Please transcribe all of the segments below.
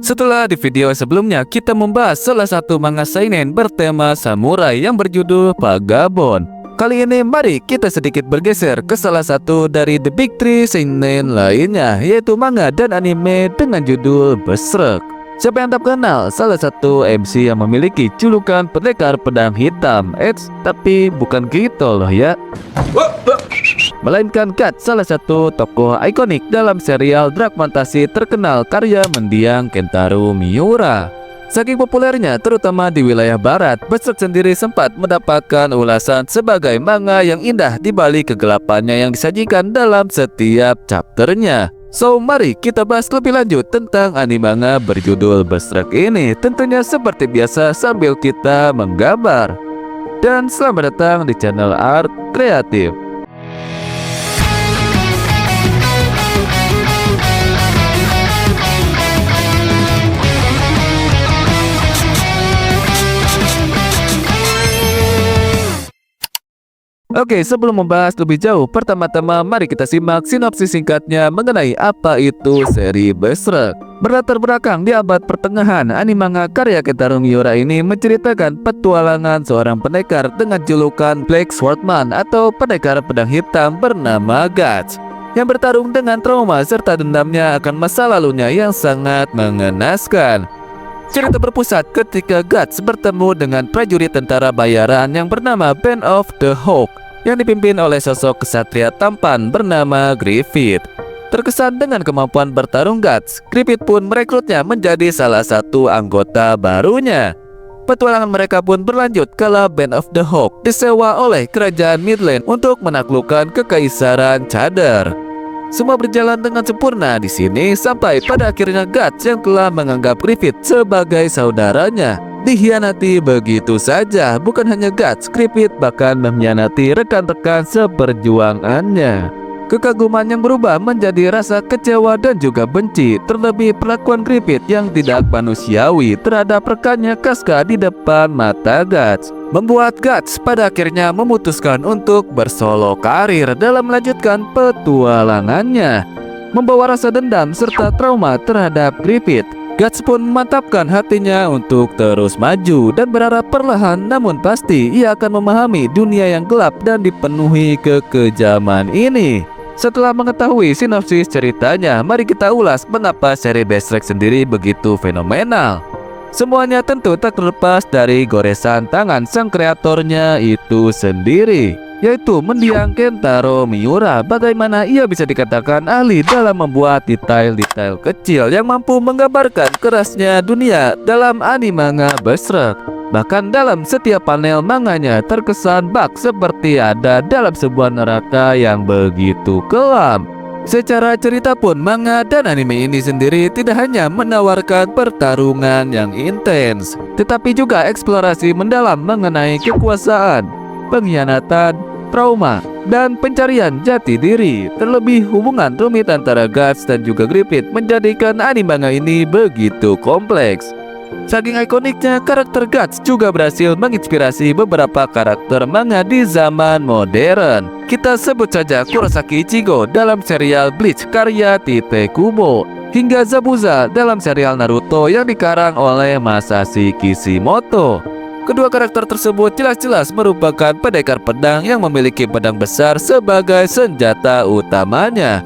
Setelah di video sebelumnya kita membahas salah satu manga seinen bertema samurai yang berjudul Vagabond. Kali ini mari kita sedikit bergeser ke salah satu dari the big three seinen lainnya, yaitu manga dan anime dengan judul Berserk. Siapa yang tak kenal salah satu MC yang memiliki julukan pendekar pedang hitam? Tapi bukan gitu loh ya, melainkan Guts, salah satu tokoh ikonik dalam serial drag fantasi terkenal karya mendiang Kentaro Miura. Saking populernya terutama di wilayah barat, Berserk sendiri sempat mendapatkan ulasan sebagai manga yang indah di balik kegelapannya yang disajikan dalam setiap chapternya. So mari kita bahas lebih lanjut tentang anime manga berjudul Berserk ini, tentunya seperti biasa sambil kita menggambar. Dan selamat datang di channel Art Kreatif. Oke, sebelum membahas lebih jauh, pertama-tama mari kita simak sinopsis singkatnya mengenai apa itu seri Berserk. Berlatar belakang di abad pertengahan, anime manga karya Kentaro Miura ini menceritakan petualangan seorang pendekar dengan julukan Black Swordsman atau pendekar pedang hitam bernama Guts, yang bertarung dengan trauma serta dendamnya akan masa lalunya yang sangat mengenaskan. Cerita berpusat ketika Guts bertemu dengan prajurit tentara bayaran yang bernama Band of the Hawk yang dipimpin oleh sosok kesatria tampan bernama Griffith. Terkesan dengan kemampuan bertarung Guts, Griffith pun merekrutnya menjadi salah satu anggota barunya. Petualangan mereka pun berlanjut kala Band of the Hawk disewa oleh kerajaan Midland untuk menaklukkan kekaisaran Cadar. Semua berjalan dengan sempurna di sini sampai pada akhirnya Guts yang telah menganggap Griffith sebagai saudaranya dikhianati begitu saja. Bukan hanya Guts, Griffith bahkan mengkhianati rekan-rekan seperjuangannya. Kekaguman yang berubah menjadi rasa kecewa dan juga benci, terlebih perlakuan Griffith yang tidak manusiawi terhadap rekannya Casca di depan mata Guts membuat Guts pada akhirnya memutuskan untuk bersolo karir dalam melanjutkan petualangannya. Membawa rasa dendam serta trauma terhadap Griffith, Guts pun memantapkan hatinya untuk terus maju dan berharap perlahan namun pasti ia akan memahami dunia yang gelap dan dipenuhi kekejaman ini. Setelah mengetahui sinopsis ceritanya, mari kita ulas mengapa seri Berserk sendiri begitu fenomenal. Semuanya tentu tak terlepas dari goresan tangan sang kreatornya itu sendiri, yaitu mendiang Kentaro Miura. Bagaimana ia bisa dikatakan ahli dalam membuat detail-detail kecil yang mampu menggambarkan kerasnya dunia dalam anime manga Berserk. Bahkan dalam setiap panel manganya terkesan bak seperti ada dalam sebuah neraka yang begitu kelam. Secara cerita pun manga dan anime ini sendiri tidak hanya menawarkan pertarungan yang intens, tetapi juga eksplorasi mendalam mengenai kekuasaan, pengkhianatan, trauma, dan pencarian jati diri. Terlebih hubungan rumit antara Guts dan juga Griffith menjadikan anime manga ini begitu kompleks. Saking ikoniknya, karakter Guts juga berhasil menginspirasi beberapa karakter manga di zaman modern. Kita sebut saja Kurosaki Ichigo dalam serial Bleach karya Tite Kubo, hingga Zabuza dalam serial Naruto yang dikarang oleh Masashi Kishimoto. Kedua karakter tersebut jelas-jelas merupakan pendekar pedang yang memiliki pedang besar sebagai senjata utamanya.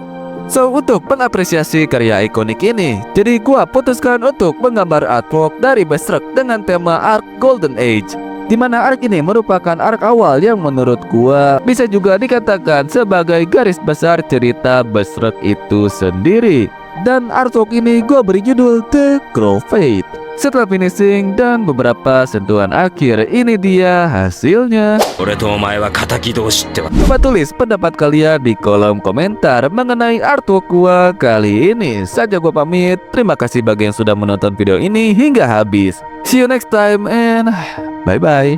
So, untuk mengapresiasi karya ikonik ini, jadi gua putuskan untuk menggambar artwork dari Berserk dengan tema Arc Golden Age, di mana arc ini merupakan arc awal yang menurut gua bisa juga dikatakan sebagai garis besar cerita Berserk itu sendiri. Dan artwork ini gua beri judul The Crow Fate. Setelah finishing dan beberapa sentuhan akhir, ini dia hasilnya. Coba tulis pendapat kalian di kolom komentar mengenai artwork gua kali ini. Saja gua pamit. Terima kasih bagi yang sudah menonton video ini hingga habis. See you next time and bye bye.